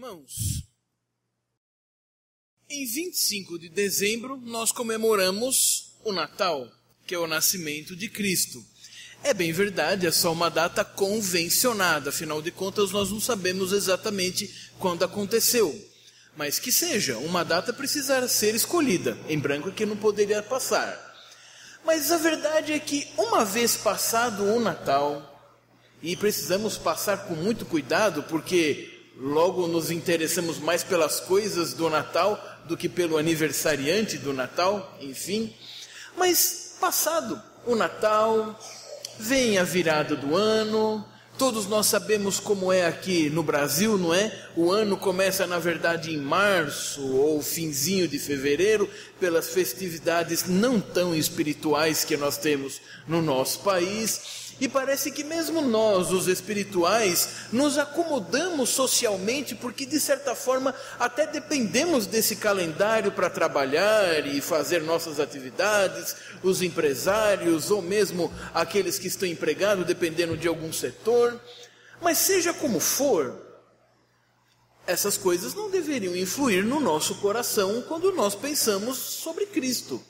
Irmãos, em 25 de dezembro nós comemoramos o Natal, que é o nascimento de Cristo. É bem verdade, é só uma data convencionada, afinal de contas nós não sabemos exatamente quando aconteceu. Mas que seja, uma data precisará ser escolhida, em branco que não poderia passar. Mas a verdade é que uma vez passado o Natal, e precisamos passar com muito cuidado, porque logo nos interessamos mais pelas coisas do Natal do que pelo aniversariante do Natal, enfim. Mas passado o Natal, vem a virada do ano. Todos nós sabemos como é aqui no Brasil, não é? O ano começa, na verdade, em março ou finzinho de fevereiro, pelas festividades não tão espirituais que nós temos no nosso país. E parece que mesmo nós, os espirituais, nos acomodamos socialmente porque, de certa forma, até dependemos desse calendário para trabalhar e fazer nossas atividades, os empresários ou mesmo aqueles que estão empregados, dependendo de algum setor. Mas seja como for, essas coisas não deveriam influir no nosso coração quando nós pensamos sobre Cristo.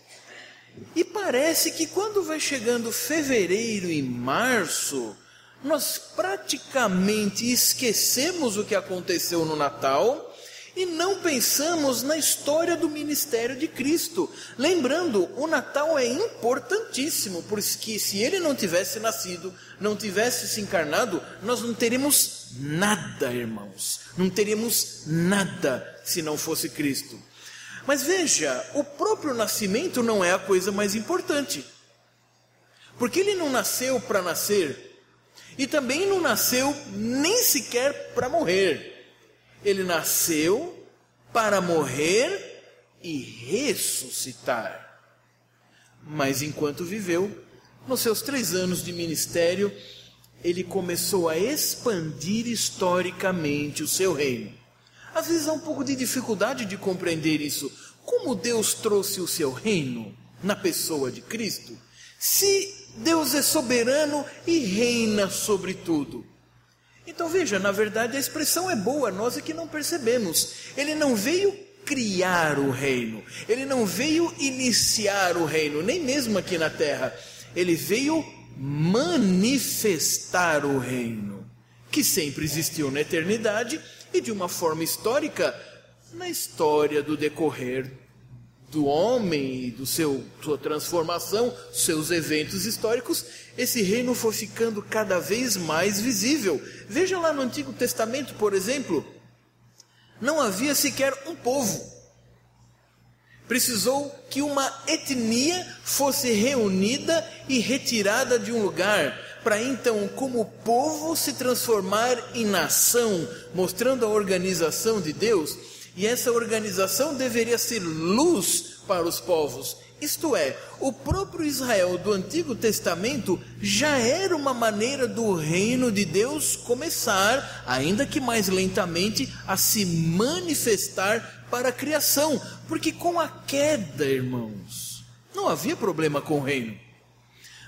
E parece que quando vai chegando fevereiro e março, nós praticamente esquecemos o que aconteceu no Natal e não pensamos na história do ministério de Cristo. Lembrando, o Natal é importantíssimo, porque se ele não tivesse nascido, não tivesse se encarnado, nós não teríamos nada, irmãos. Não teríamos nada se não fosse Cristo. Mas veja, o próprio nascimento não é a coisa mais importante. Porque ele não nasceu para nascer. E também não nasceu nem sequer para morrer. Ele nasceu para morrer e ressuscitar. Mas enquanto viveu, nos seus 3 anos de ministério, ele começou a expandir historicamente o seu reino. Às vezes há um pouco de dificuldade de compreender isso. Como Deus trouxe o seu reino na pessoa de Cristo? Se Deus é soberano e reina sobre tudo. Então veja, na verdade a expressão é boa, nós é que não percebemos. Ele não veio criar o reino. Ele não veio iniciar o reino, nem mesmo aqui na terra. Ele veio manifestar o reino, que sempre existiu na eternidade e de uma forma histórica, na história do decorrer do homem e sua transformação, seus eventos históricos, esse reino foi ficando cada vez mais visível. Veja lá no Antigo Testamento, por exemplo, não havia sequer um povo. Precisou que uma etnia fosse reunida e retirada de um lugar, para então, como povo, se transformar em nação, mostrando a organização de Deus. E essa organização deveria ser luz para os povos. Isto é, o próprio Israel do Antigo Testamento já era uma maneira do reino de Deus começar, ainda que mais lentamente, a se manifestar para a criação. Porque com a queda, irmãos, não havia problema com o reino.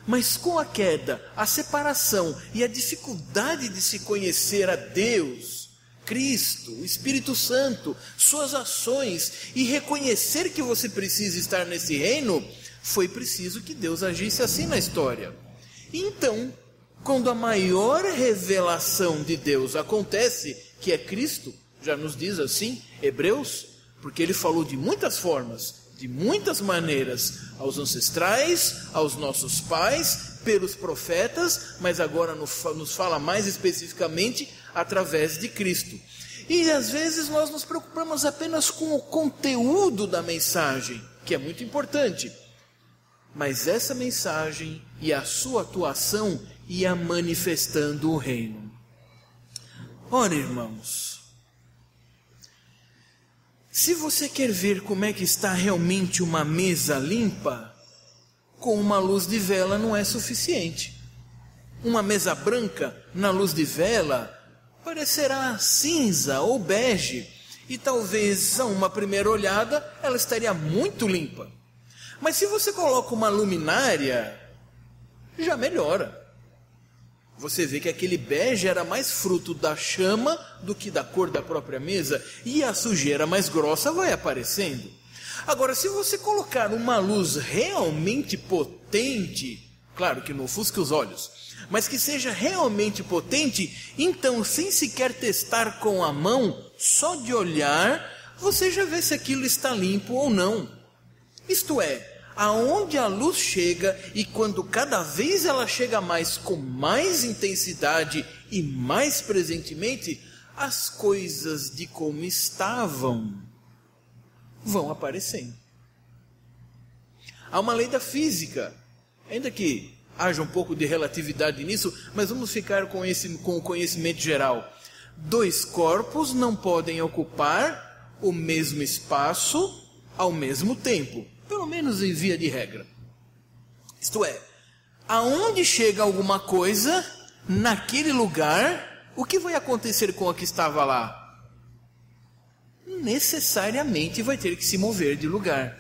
Mas com a queda, a separação e a dificuldade de se conhecer a Deus, Cristo, o Espírito Santo, suas ações e reconhecer que você precisa estar nesse reino, foi preciso que Deus agisse assim na história. E então, quando a maior revelação de Deus acontece, que é Cristo, já nos diz assim, Hebreus, porque ele falou de muitas formas, de muitas maneiras, aos ancestrais, aos nossos pais, pelos profetas, mas agora nos fala mais especificamente através de Cristo. E às vezes nós nos preocupamos apenas com o conteúdo da mensagem, que é muito importante. Mas essa mensagem e a sua atuação ia manifestando o reino. Ora, irmãos, se você quer ver como é que está realmente uma mesa limpa, com uma luz de vela não é suficiente. Uma mesa branca na luz de vela parecerá cinza ou bege, e talvez a uma primeira olhada ela estaria muito limpa. Mas se você coloca uma luminária, já melhora. Você vê que aquele bege era mais fruto da chama do que da cor da própria mesa, e a sujeira mais grossa vai aparecendo. Agora, se você colocar uma luz realmente potente, claro que não ofusque os olhos, mas que seja realmente potente, então, sem sequer testar com a mão, só de olhar, você já vê se aquilo está limpo ou não. Isto é, aonde a luz chega, e quando cada vez ela chega mais, com mais intensidade e mais presentemente, as coisas de como estavam vão aparecendo. Há uma lei da física, ainda que haja um pouco de relatividade nisso, mas vamos ficar com o conhecimento geral. Dois corpos não podem ocupar o mesmo espaço ao mesmo tempo, pelo menos em via de regra. Isto é, aonde chega alguma coisa, naquele lugar, o que vai acontecer com a que estava lá? Necessariamente vai ter que se mover de lugar.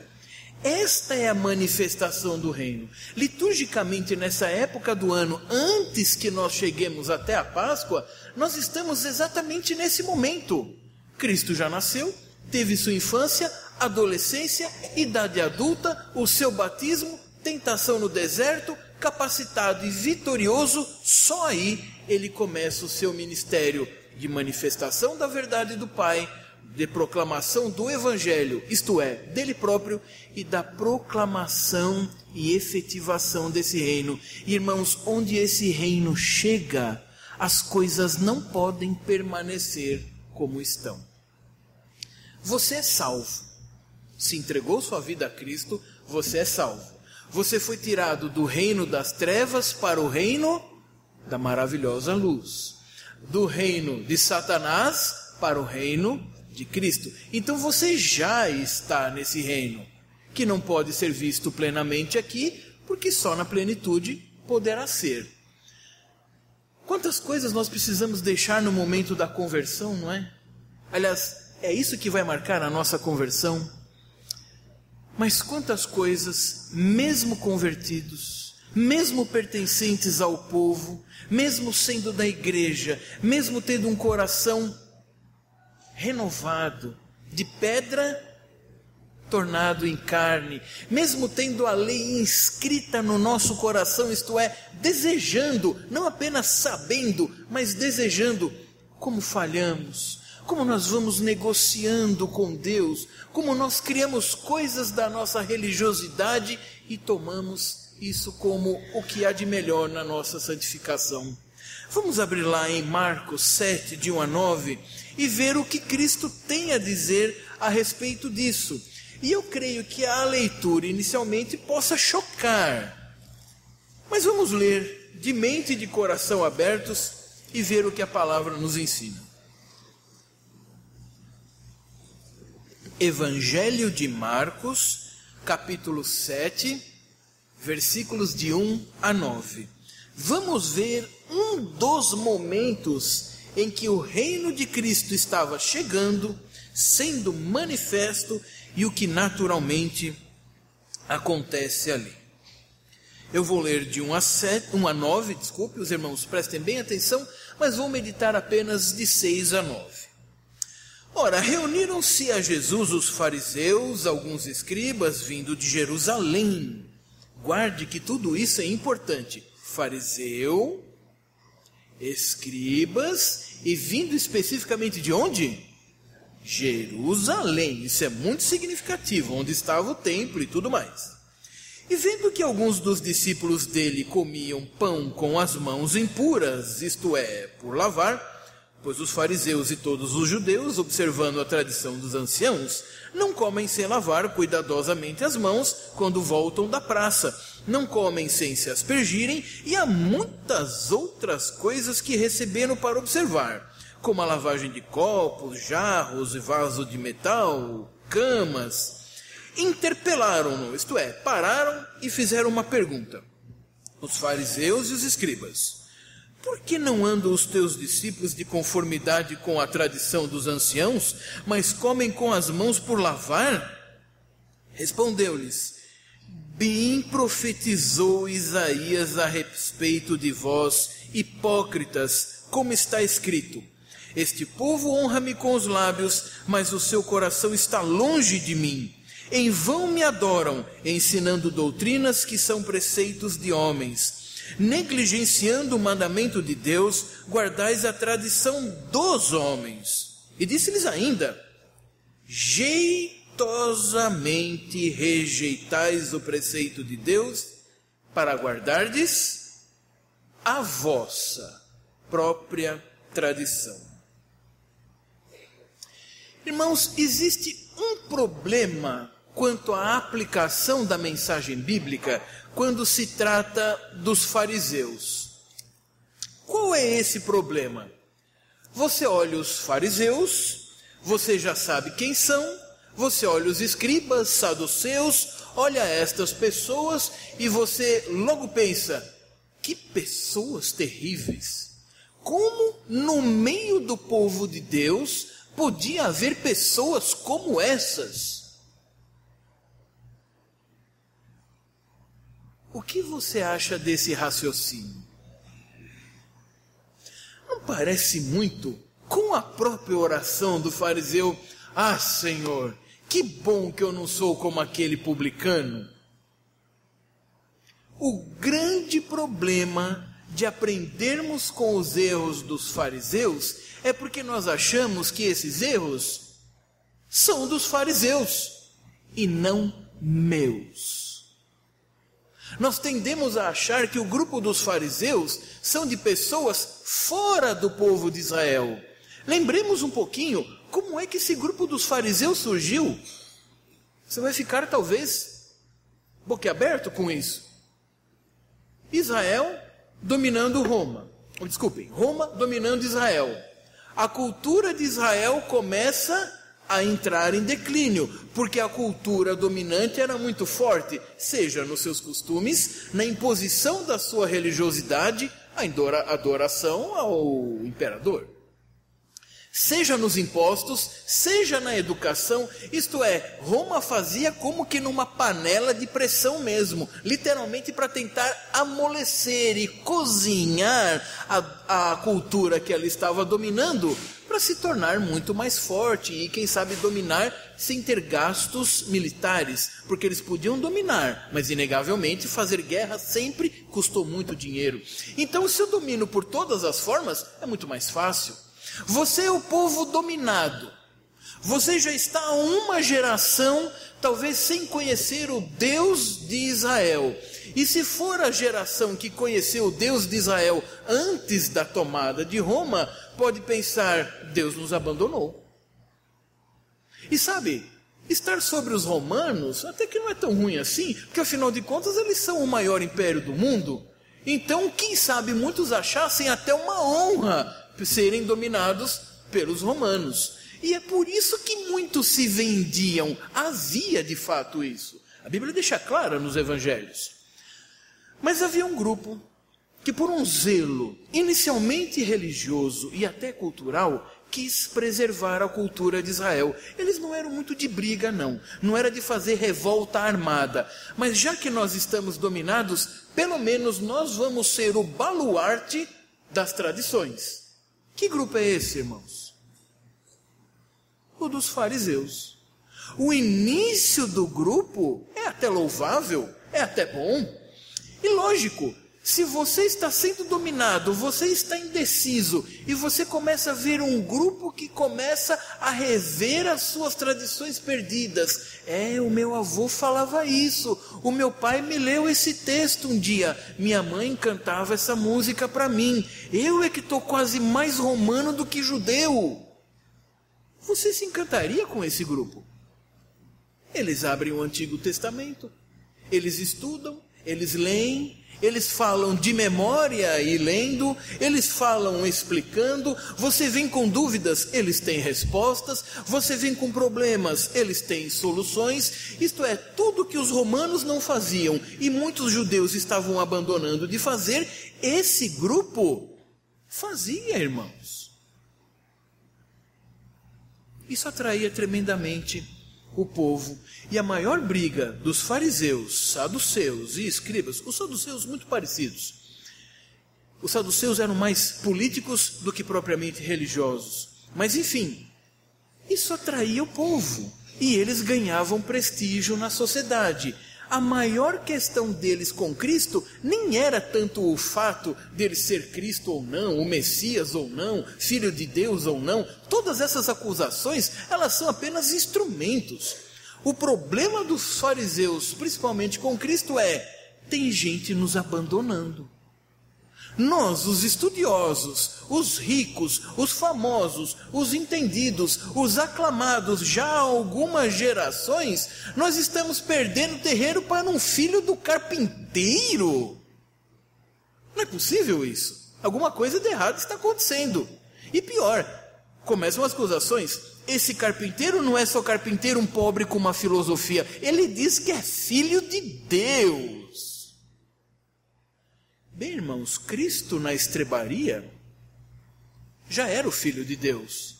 Esta é a manifestação do reino. Liturgicamente, nessa época do ano, antes que nós cheguemos até a Páscoa, nós estamos exatamente nesse momento. Cristo já nasceu, teve sua infância, adolescência, idade adulta, o seu batismo, tentação no deserto, capacitado e vitorioso. Só aí ele começa o seu ministério de manifestação da verdade do Pai, de proclamação do Evangelho, isto é, dele próprio, e da proclamação e efetivação desse reino. Irmãos, onde esse reino chega, as coisas não podem permanecer como estão. Você é salvo. Se entregou sua vida a Cristo, você é salvo. Você foi tirado do reino das trevas para o reino da maravilhosa luz. Do reino de Satanás para o reino de Cristo. Então você já está nesse reino, que não pode ser visto plenamente aqui, porque só na plenitude poderá ser. Quantas coisas nós precisamos deixar no momento da conversão, não é? Aliás, é isso que vai marcar a nossa conversão. Mas quantas coisas, mesmo convertidos, mesmo pertencentes ao povo, mesmo sendo da igreja, mesmo tendo um coração renovado, de pedra tornado em carne, mesmo tendo a lei inscrita no nosso coração, isto é, desejando, não apenas sabendo, mas desejando, como falhamos, como nós vamos negociando com Deus, como nós criamos coisas da nossa religiosidade e tomamos isso como o que há de melhor na nossa santificação. Vamos abrir lá em Marcos 7, de 1 a 9, e ver o que Cristo tem a dizer a respeito disso. E eu creio que a leitura inicialmente possa chocar. Mas vamos ler de mente e de coração abertos e ver o que a palavra nos ensina. Evangelho de Marcos, capítulo 7, versículos de 1 a 9. Vamos ver um dos momentos em que o reino de Cristo estava chegando, sendo manifesto, e o que naturalmente acontece ali. Eu vou ler de 1 a 9, desculpe, os irmãos prestem bem atenção, mas vou meditar apenas de 6 a 9. Ora, reuniram-se a Jesus os fariseus, alguns escribas vindo de Jerusalém. Guarde que tudo isso é importante. Fariseu, escribas, e vindo especificamente de onde? Jerusalém. Isso é muito significativo, onde estava o templo e tudo mais. E vendo que alguns dos discípulos dele comiam pão com as mãos impuras, isto é, por lavar, pois os fariseus e todos os judeus, observando a tradição dos anciãos, não comem sem lavar cuidadosamente as mãos quando voltam da praça, não comem sem se aspergirem, e há muitas outras coisas que receberam para observar, como a lavagem de copos, jarros e vaso de metal, camas. Interpelaram-no, isto é, pararam e fizeram uma pergunta. Os fariseus e os escribas: por que não andam os teus discípulos de conformidade com a tradição dos anciãos, mas comem com as mãos por lavar? Respondeu-lhes: bem profetizou Isaías a respeito de vós, hipócritas, como está escrito: este povo honra-me com os lábios, mas o seu coração está longe de mim. Em vão me adoram, ensinando doutrinas que são preceitos de homens. Negligenciando o mandamento de Deus, guardais a tradição dos homens. E disse-lhes ainda: jeitosamente rejeitais o preceito de Deus, para guardardes a vossa própria tradição. Irmãos, existe um problema quanto à aplicação da mensagem bíblica quando se trata dos fariseus. Qual é esse problema? Você olha os fariseus, você já sabe quem são, você olha os escribas, saduceus, olha estas pessoas e você logo pensa: que pessoas terríveis! Como no meio do povo de Deus podia haver pessoas como essas? O que você acha desse raciocínio? Não parece muito com a própria oração do fariseu: ah, Senhor, que bom que eu não sou como aquele publicano. O grande problema de aprendermos com os erros dos fariseus é porque nós achamos que esses erros são dos fariseus e não meus. Nós tendemos a achar que o grupo dos fariseus são de pessoas fora do povo de Israel. Lembremos um pouquinho como é que esse grupo dos fariseus surgiu. Você vai ficar talvez boquiaberto com isso. Israel dominando Roma. Roma dominando Israel. A cultura de Israel começa a entrar em declínio, porque a cultura dominante era muito forte, seja nos seus costumes, na imposição da sua religiosidade, a adoração ao imperador. Seja nos impostos, seja na educação, isto é, Roma fazia como que numa panela de pressão mesmo, literalmente para tentar amolecer e cozinhar a cultura que ela estava dominando, para se tornar muito mais forte e, quem sabe, dominar sem ter gastos militares, porque eles podiam dominar, mas inegavelmente fazer guerra sempre custou muito dinheiro. Então, se eu domino por todas as formas, é muito mais fácil. Você é o povo dominado. Você já está há uma geração, talvez sem conhecer o Deus de Israel. E se for a geração que conheceu o Deus de Israel antes da tomada de Roma, pode pensar: Deus nos abandonou. E sabe, estar sobre os romanos até que não é tão ruim assim, porque afinal de contas eles são o maior império do mundo. Então, quem sabe muitos achassem até uma honra serem dominados pelos romanos. E é por isso que muitos se vendiam. Havia de fato isso. A Bíblia deixa claro nos evangelhos. Mas havia um grupo que, por um zelo inicialmente religioso e até cultural, quis preservar a cultura de Israel. Eles não eram muito de briga, não era de fazer revolta armada, mas já que nós estamos dominados, pelo menos nós vamos ser o baluarte das tradições. Que grupo é esse, irmãos? O dos fariseus. O início do grupo é até louvável, é até bom. E lógico, se você está sendo dominado, você está indeciso, e você começa a ver um grupo que começa a rever as suas tradições perdidas. O meu avô falava isso, o meu pai me leu esse texto um dia, minha mãe cantava essa música para mim, eu é que estou quase mais romano do que judeu. Você se encantaria com esse grupo? Eles abrem o Antigo Testamento, eles estudam, eles leem, eles falam de memória e lendo, eles falam explicando, você vem com dúvidas, eles têm respostas, você vem com problemas, eles têm soluções, isto é, tudo que os romanos não faziam e muitos judeus estavam abandonando de fazer, esse grupo fazia, irmãos. Isso atraía tremendamente o povo. E a maior briga dos fariseus, saduceus e escribas, os saduceus muito parecidos, Os saduceus eram mais políticos do que propriamente religiosos. Mas enfim, isso atraía o povo e eles ganhavam prestígio na sociedade. A maior questão deles com Cristo nem era tanto o fato dele ser Cristo ou não, o Messias ou não, Filho de Deus ou não. Todas essas acusações, elas são apenas instrumentos. O problema dos fariseus, principalmente com Cristo, é: tem gente nos abandonando. Nós, os estudiosos, os ricos, os famosos, os entendidos, os aclamados já há algumas gerações, nós estamos perdendo terreiro para um filho do carpinteiro. Não é possível isso. Alguma coisa de errado está acontecendo. E pior, começam as acusações: esse carpinteiro não é só carpinteiro, um pobre com uma filosofia. Ele diz que é filho de Deus. Bem, irmãos, Cristo na estrebaria já era o Filho de Deus.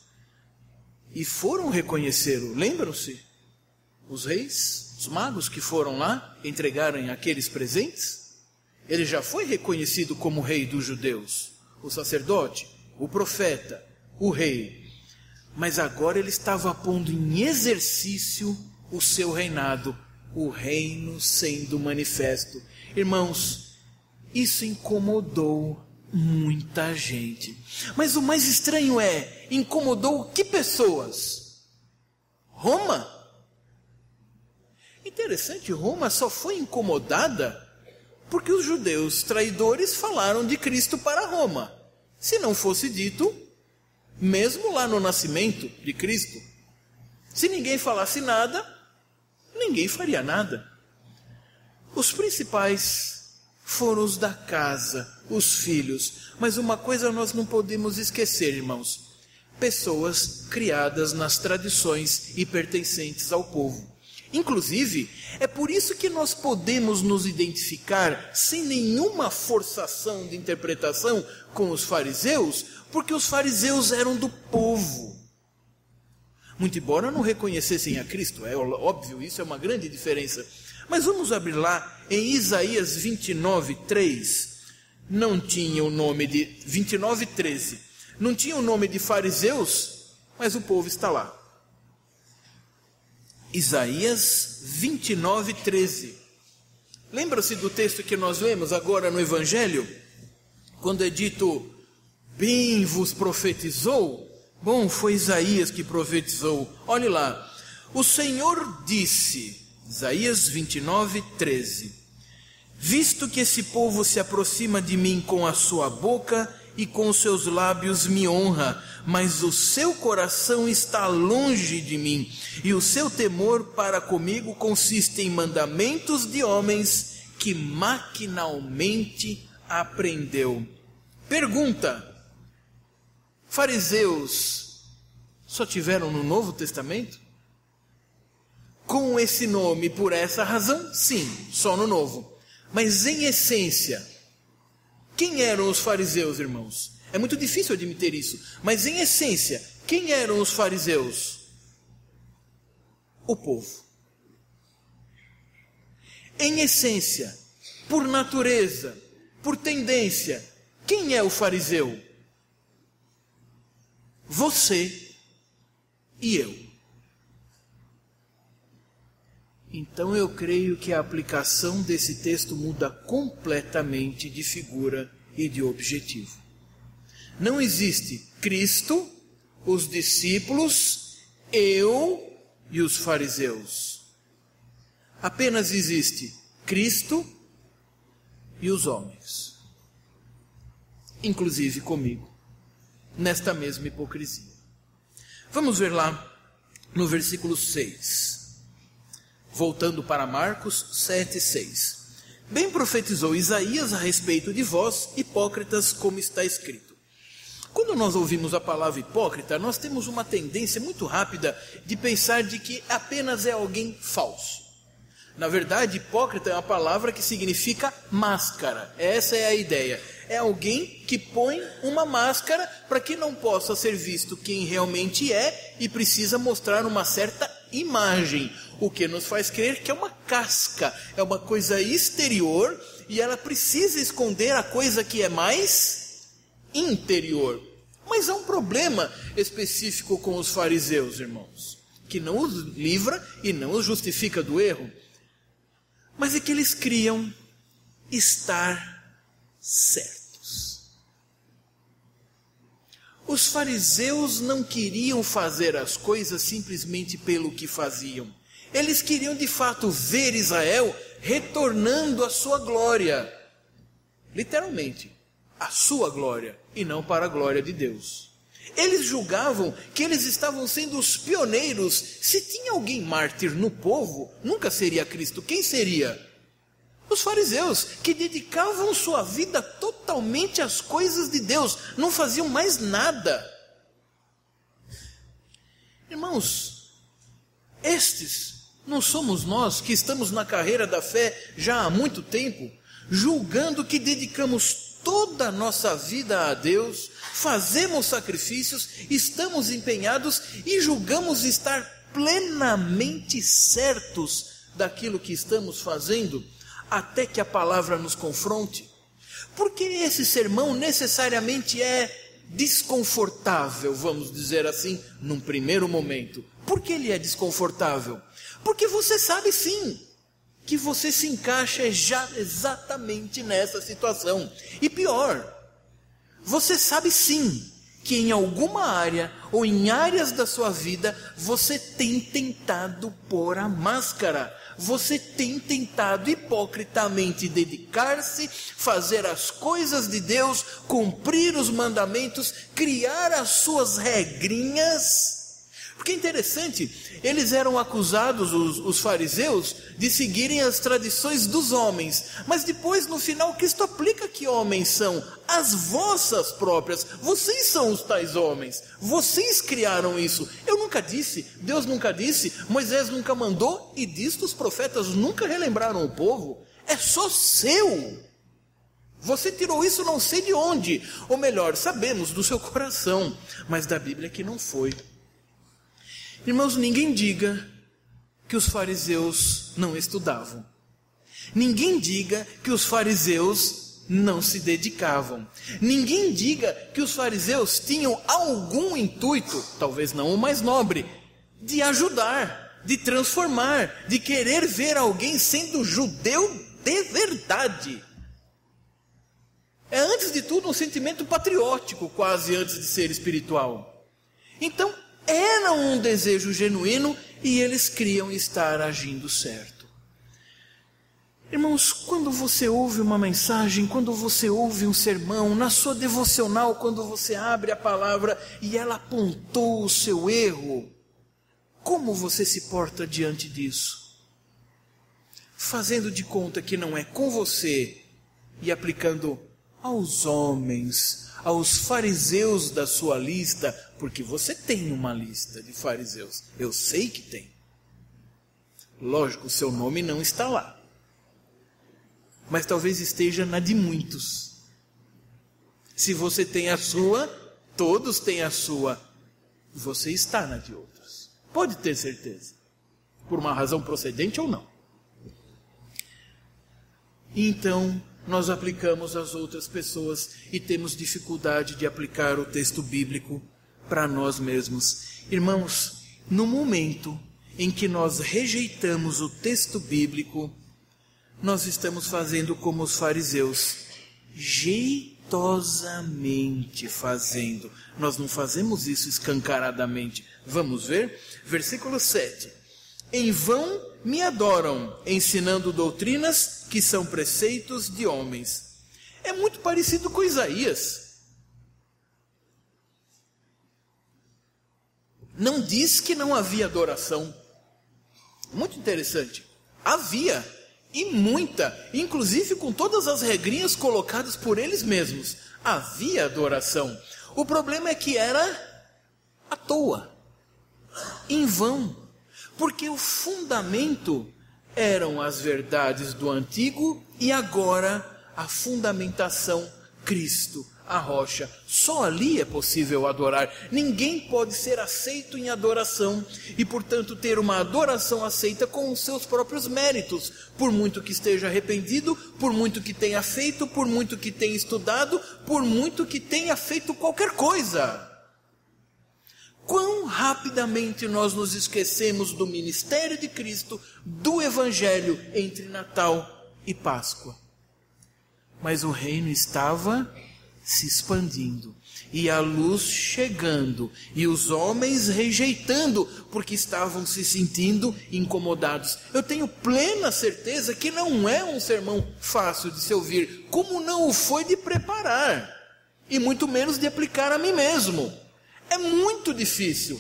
E foram reconhecê-lo. Lembram-se? Os reis, os magos que foram lá entregarem aqueles presentes? Ele já foi reconhecido como rei dos judeus. O sacerdote, o profeta, o rei. Mas agora ele estava pondo em exercício o seu reinado, o reino sendo manifesto. Irmãos, isso incomodou muita gente. Mas o mais estranho é: incomodou que pessoas? Roma? Interessante, Roma só foi incomodada porque os judeus traidores falaram de Cristo para Roma. Se não fosse dito, mesmo lá no nascimento de Cristo, se ninguém falasse nada, ninguém faria nada. Os principais foram os da casa, os filhos. Mas uma coisa nós não podemos esquecer, irmãos: pessoas criadas nas tradições e pertencentes ao povo. Inclusive, é por isso que nós podemos nos identificar sem nenhuma forçação de interpretação com os fariseus, porque os fariseus eram do povo. Muito embora não reconhecessem a Cristo, é óbvio, isso é uma grande diferença. Mas vamos abrir lá em Isaías 29:3. Não tinha o nome de 29:13. Não tinha o nome de fariseus, mas o povo está lá. Isaías 29:13. Lembra-se do texto que nós lemos agora no Evangelho? Quando é dito: bem vos profetizou. Bom, foi Isaías que profetizou. Olhe lá. O Senhor disse, Isaías 29:13: visto que esse povo se aproxima de mim com a sua boca e com os seus lábios me honra, mas o seu coração está longe de mim, e o seu temor para comigo consiste em mandamentos de homens que maquinalmente aprendeu. Pergunta: fariseus só tiveram no Novo Testamento? Com esse nome, por essa razão? Sim, só no Novo. Mas em essência, quem eram os fariseus, irmãos? É muito difícil admitir isso, mas em essência, quem eram os fariseus? O povo. Em essência, por natureza, por tendência, quem é o fariseu? Você e eu. Então eu creio que a aplicação desse texto muda completamente de figura e de objetivo. Não existe Cristo, os discípulos, eu e os fariseus. Apenas existe Cristo e os homens. Inclusive comigo, nesta mesma hipocrisia. Vamos ver lá no versículo 6. Voltando para Marcos 7:6. Bem profetizou Isaías a respeito de vós, hipócritas, como está escrito. Quando nós ouvimos a palavra hipócrita, nós temos uma tendência muito rápida de pensar de que apenas é alguém falso. Na verdade, hipócrita é uma palavra que significa máscara. Essa é a ideia. É alguém que põe uma máscara para que não possa ser visto quem realmente é e precisa mostrar uma certa imagem, o que nos faz crer que é uma casca, é uma coisa exterior e ela precisa esconder a coisa que é mais interior. Mas há um problema específico com os fariseus, irmãos, que não os livra e não os justifica do erro, mas é que eles criam estar certos. Os fariseus não queriam fazer as coisas simplesmente pelo que faziam. Eles queriam de fato ver Israel retornando à sua glória. Literalmente, a sua glória, e não para a glória de Deus. Eles julgavam que eles estavam sendo os pioneiros. Se tinha alguém mártir no povo, nunca seria Cristo. Quem seria? Os fariseus, que dedicavam sua vida totalmente às coisas de Deus, não faziam mais nada. Irmãos, estes não somos nós que estamos na carreira da fé já há muito tempo, julgando que dedicamos toda a nossa vida a Deus, fazemos sacrifícios, estamos empenhados e julgamos estar plenamente certos daquilo que estamos fazendo, até que a palavra nos confronte. Porque esse sermão necessariamente é desconfortável, vamos dizer assim, num primeiro momento. Por que ele é desconfortável? Porque você sabe sim que você se encaixa já exatamente nessa situação. E pior, você sabe sim que em alguma área ou em áreas da sua vida você tem tentado pôr a máscara. Você tem tentado hipocritamente dedicar-se, fazer as coisas de Deus, cumprir os mandamentos, criar as suas regrinhas. Porque é interessante, eles eram acusados, os fariseus, de seguirem as tradições dos homens. Mas depois, no final, Cristo aplica que homens são as vossas próprias. Vocês são os tais homens. Vocês criaram isso. Eu nunca disse, Deus nunca disse, Moisés nunca mandou, e disto os profetas nunca relembraram o povo. É só seu. Você tirou isso não sei de onde. Ou melhor, sabemos do seu coração, mas da Bíblia que não foi. Irmãos, ninguém diga que os fariseus não estudavam. Ninguém diga que os fariseus não se dedicavam. Ninguém diga que os fariseus tinham algum intuito, talvez não o mais nobre, de ajudar, de transformar, de querer ver alguém sendo judeu de verdade. É antes de tudo um sentimento patriótico, quase antes de ser espiritual. Então, era um desejo genuíno e eles criam estar agindo certo. Irmãos, quando você ouve uma mensagem, quando você ouve um sermão, na sua devocional, quando você abre a palavra e ela apontou o seu erro, como você se porta diante disso? Fazendo de conta que não é com você e aplicando aos homens, aos fariseus da sua lista, porque você tem uma lista de fariseus, eu sei que tem. Lógico, o seu nome não está lá, mas talvez esteja na de muitos. Se você tem a sua, todos têm a sua, você está na de outros. Pode ter certeza, por uma razão procedente ou não. Então, nós aplicamos às outras pessoas e temos dificuldade de aplicar o texto bíblico para nós mesmos. Irmãos, no momento em que nós rejeitamos o texto bíblico, nós estamos fazendo como os fariseus, jeitosamente fazendo. Nós não fazemos isso escancaradamente. Vamos ver? Versículo 7. Em vão me adoram, ensinando doutrinas que são preceitos de homens. É muito parecido com Isaías. Não diz que não havia adoração. Muito interessante. Havia, e muita, inclusive com todas as regrinhas colocadas por eles mesmos. Havia adoração. O problema é que era à toa, em vão. Porque o fundamento eram as verdades do antigo e agora a fundamentação Cristo, a rocha. Só ali é possível adorar. Ninguém pode ser aceito em adoração e, portanto, ter uma adoração aceita com os seus próprios méritos, por muito que esteja arrependido, por muito que tenha feito, por muito que tenha estudado, por muito que tenha feito qualquer coisa. Quão rapidamente nós nos esquecemos do ministério de Cristo, do Evangelho entre Natal e Páscoa. Mas o reino estava se expandindo, e a luz chegando, e os homens rejeitando, porque estavam se sentindo incomodados. Eu tenho plena certeza que não é um sermão fácil de se ouvir, como não o foi de preparar, e muito menos de aplicar a mim mesmo. É muito difícil,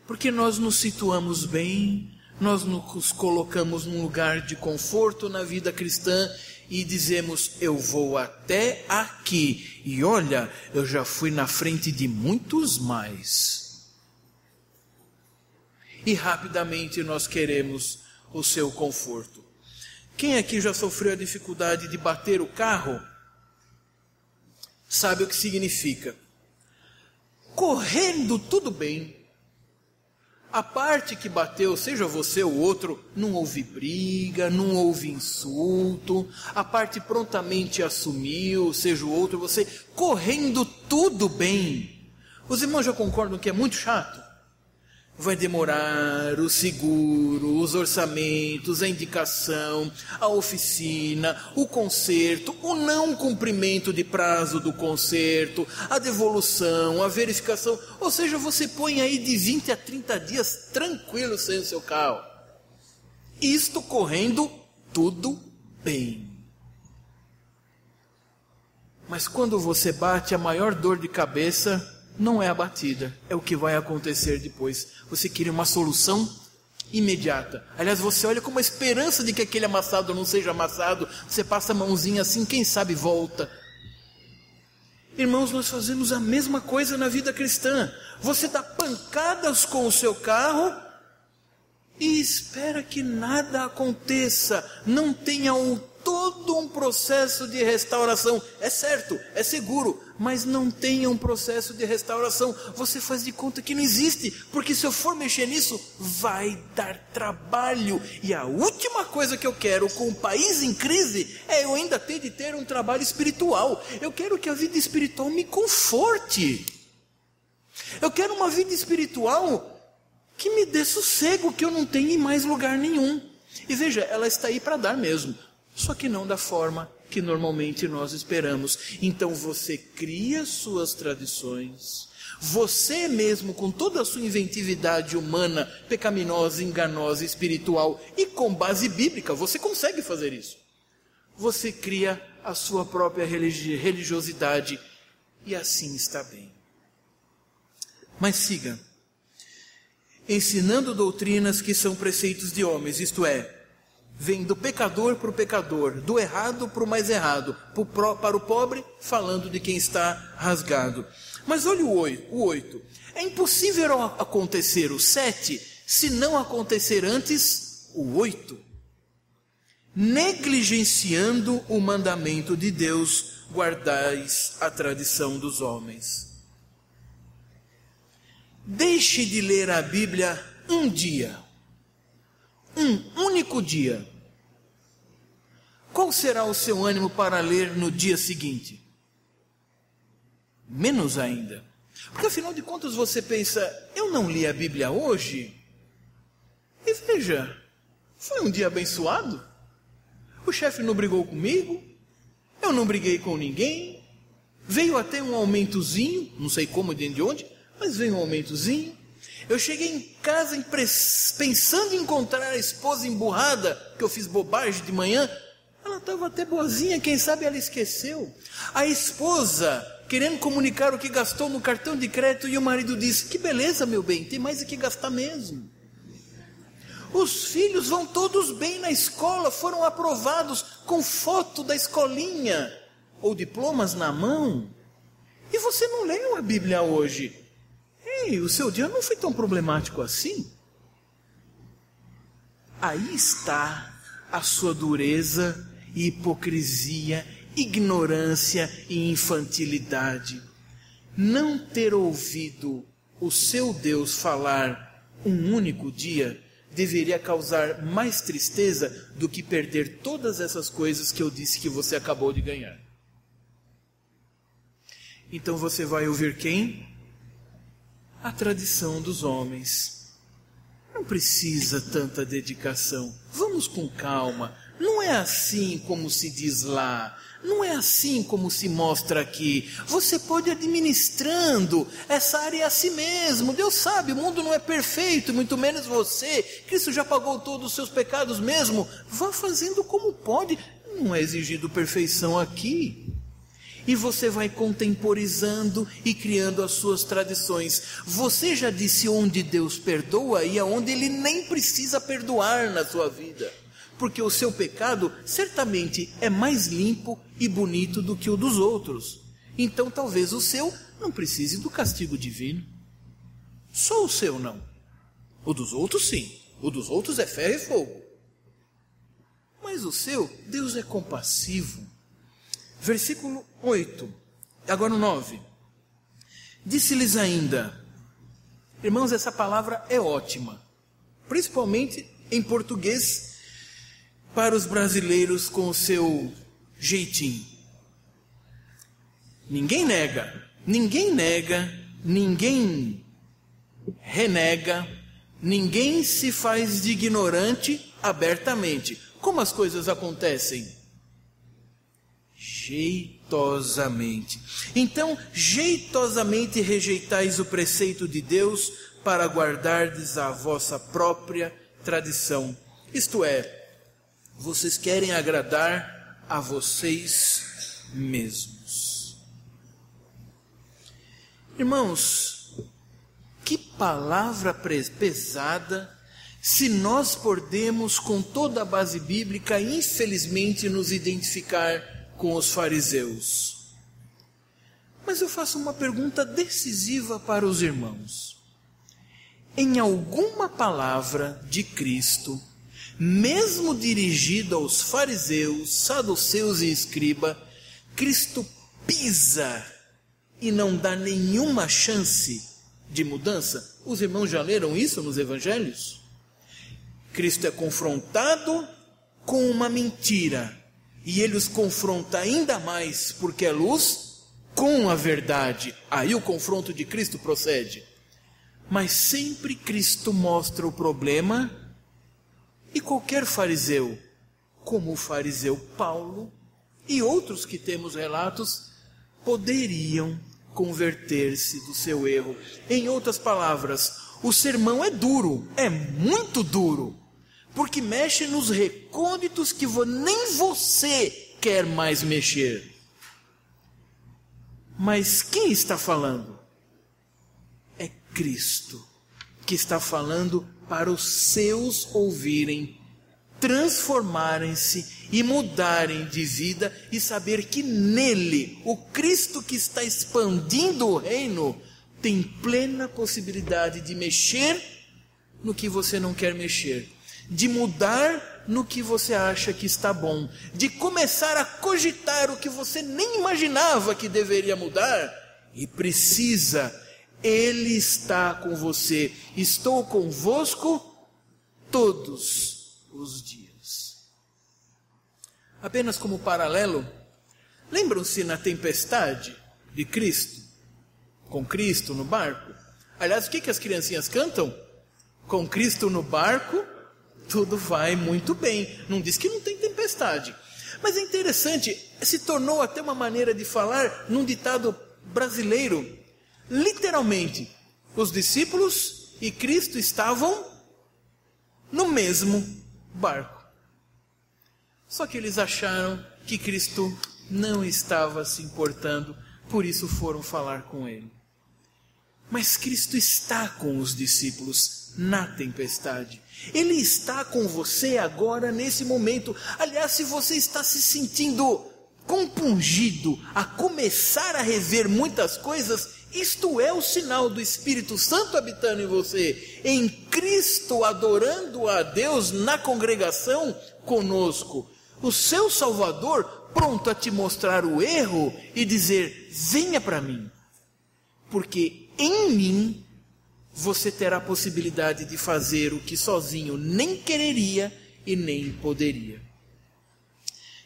porque nós nos situamos bem, nós nos colocamos num lugar de conforto na vida cristã, e dizemos, eu vou até aqui, e olha, eu já fui na frente de muitos mais. E rapidamente nós queremos o seu conforto. Quem aqui já sofreu a dificuldade de bater o carro, sabe o que significa. Correndo tudo bem. A parte que bateu, seja você ou outro, não houve briga, não houve insulto. A parte prontamente assumiu, seja o outro, você correndo tudo bem. Os irmãos já concordam que é muito chato? Vai demorar o seguro, os orçamentos, a indicação, a oficina, o conserto, o não cumprimento de prazo do conserto, a devolução, a verificação. Ou seja, você põe aí de 20 a 30 dias tranquilo sem o seu carro. Isto correndo tudo bem. Mas quando você bate, a maior dor de cabeça não é a batida, é o que vai acontecer depois. Você queria uma solução imediata. Aliás, você olha com uma esperança de que aquele amassado não seja amassado. Você passa a mãozinha assim, quem sabe volta. Irmãos, nós fazemos a mesma coisa na vida cristã. Você dá pancadas com o seu carro e espera que nada aconteça. Não tenha todo um processo de restauração. É certo, é seguro, mas não tenha um processo de restauração. Você faz de conta que não existe, porque se eu for mexer nisso, vai dar trabalho. E a última coisa que eu quero com o país em crise é eu ainda ter de ter um trabalho espiritual. Eu quero que a vida espiritual me conforte. Eu quero uma vida espiritual que me dê sossego, que eu não tenha em mais lugar nenhum. E veja, ela está aí para dar mesmo. Só que não da forma que normalmente nós esperamos. Então você cria suas tradições. Você mesmo, com toda a sua inventividade humana, pecaminosa, enganosa, espiritual e com base bíblica, você consegue fazer isso. Você cria a sua própria religiosidade e assim está bem. Mas siga. Ensinando doutrinas que são preceitos de homens, isto é, vem do pecador para o pecador, do errado para o mais errado, para o pobre, falando de quem está rasgado. Mas olha o 8. É impossível acontecer o 7 se não acontecer antes o 8. Negligenciando o mandamento de Deus, guardais a tradição dos homens. Deixe de ler a Bíblia um dia. Um único dia. Qual será o seu ânimo para ler no dia seguinte? Menos ainda. Porque afinal de contas você pensa, eu não li a Bíblia hoje? E veja, foi um dia abençoado. O chefe não brigou comigo, eu não briguei com ninguém, veio até um aumentozinho, não sei como, de onde, mas veio um aumentozinho. Eu cheguei em casa pensando em encontrar a esposa emburrada, que eu fiz bobagem de manhã. Ela estava até boazinha, quem sabe ela esqueceu. A esposa querendo comunicar o que gastou no cartão de crédito e o marido disse, que beleza meu bem, tem mais o que gastar mesmo. Os filhos vão todos bem na escola, foram aprovados com foto da escolinha ou diplomas na mão. E você não leu a Bíblia hoje. Ei, o seu dia não foi tão problemático assim. Aí está a sua dureza e hipocrisia ignorância e infantilidade. Não ter ouvido o seu Deus falar um único dia deveria causar mais tristeza do que perder todas essas coisas que eu disse que você acabou de ganhar. Então você vai ouvir quem? A tradição dos homens. Não precisa tanta dedicação. Vamos com calma. Não é assim como se diz lá. Não é assim como se mostra aqui. Você pode ir administrando. Essa área é assim mesmo. Deus sabe, o mundo não é perfeito, muito menos você. Cristo já pagou todos os seus pecados mesmo. Vá fazendo como pode. Não é exigido perfeição aqui. E você vai contemporizando e criando as suas tradições. Você já disse onde Deus perdoa e aonde Ele nem precisa perdoar na sua vida. Porque o seu pecado certamente é mais limpo e bonito do que o dos outros. Então talvez o seu não precise do castigo divino. Só o seu não. O dos outros sim. O dos outros é ferro e fogo. Mas o seu, Deus é compassivo. Versículo 8, agora o 9. Disse-lhes ainda, irmãos, essa palavra é ótima, principalmente em português, para os brasileiros com o seu jeitinho. Ninguém nega, ninguém renega, ninguém se faz de ignorante abertamente. Como as coisas acontecem? Jeitosamente. Então, jeitosamente rejeitais o preceito de Deus para guardardes a vossa própria tradição. Isto é, vocês querem agradar a vocês mesmos. Irmãos, que palavra pesada, se nós podemos, com toda a base bíblica, infelizmente nos identificar com os fariseus. Mas eu faço uma pergunta decisiva para os irmãos. Em alguma palavra de Cristo, mesmo dirigida aos fariseus, saduceus e escriba, Cristo pisa e não dá nenhuma chance de mudança? Os irmãos já leram isso nos evangelhos? Cristo é confrontado com uma mentira, e ele os confronta ainda mais, porque é luz, com a verdade. Aí o confronto de Cristo procede. Mas sempre Cristo mostra o problema, e qualquer fariseu, como o fariseu Paulo, e outros que temos relatos, poderiam converter-se do seu erro. Em outras palavras, o sermão é duro, é muito duro, porque mexe nos recônditos que nem você quer mais mexer. Mas quem está falando? É Cristo, que está falando para os seus ouvirem, transformarem-se e mudarem de vida e saber que nele, o Cristo que está expandindo o reino, tem plena possibilidade de mexer no que você não quer mexer, de mudar no que você acha que está bom, de começar a cogitar o que você nem imaginava que deveria mudar, e precisa. Ele está com você. Estou convosco todos os dias. Apenas como paralelo, lembram-se na tempestade de Cristo? Com Cristo no barco? Aliás, o que as criancinhas cantam? Com Cristo no barco, tudo vai muito bem. Não diz que não tem tempestade. Mas é interessante, se tornou até uma maneira de falar num ditado brasileiro. Literalmente, os discípulos e Cristo estavam no mesmo barco. Só que eles acharam que Cristo não estava se importando, por isso foram falar com ele. Mas Cristo está com os discípulos na tempestade. Ele está com você agora, nesse momento. Aliás, se você está se sentindo compungido a começar a rever muitas coisas, isto é o sinal do Espírito Santo habitando em você, em Cristo, adorando a Deus na congregação conosco. O seu Salvador pronto a te mostrar o erro e dizer: venha para mim, porque em mim você terá a possibilidade de fazer o que sozinho nem quereria e nem poderia.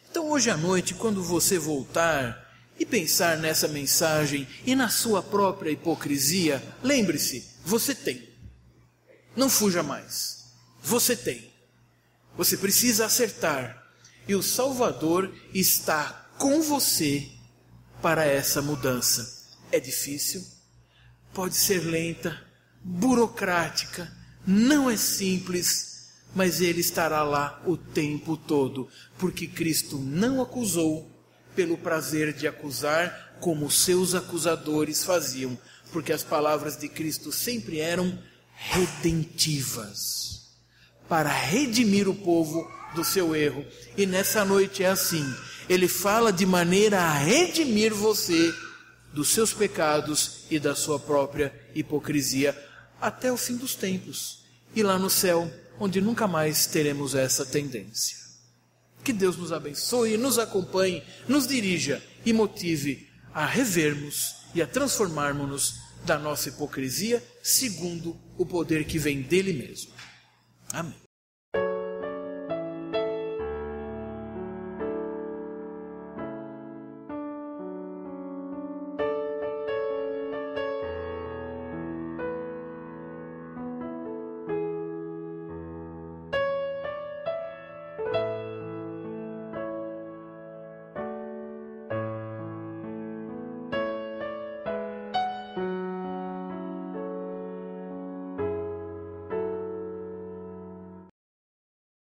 Então hoje à noite, quando você voltar e pensar nessa mensagem e na sua própria hipocrisia, lembre-se, você tem. Não fuja mais. Você tem. Você precisa acertar. E o Salvador está com você para essa mudança. É difícil, pode ser lenta, burocrática, não é simples, mas Ele estará lá o tempo todo, porque Cristo não acusou pelo prazer de acusar, como seus acusadores faziam, porque as palavras de Cristo sempre eram redentivas, para redimir o povo do seu erro. E nessa noite é assim, Ele fala de maneira a redimir você dos seus pecados e da sua própria hipocrisia, até o fim dos tempos, e lá no céu, onde nunca mais teremos essa tendência. Que Deus nos abençoe, nos acompanhe, nos dirija e motive a revermos e a transformarmos-nos da nossa hipocrisia segundo o poder que vem dele mesmo. Amém.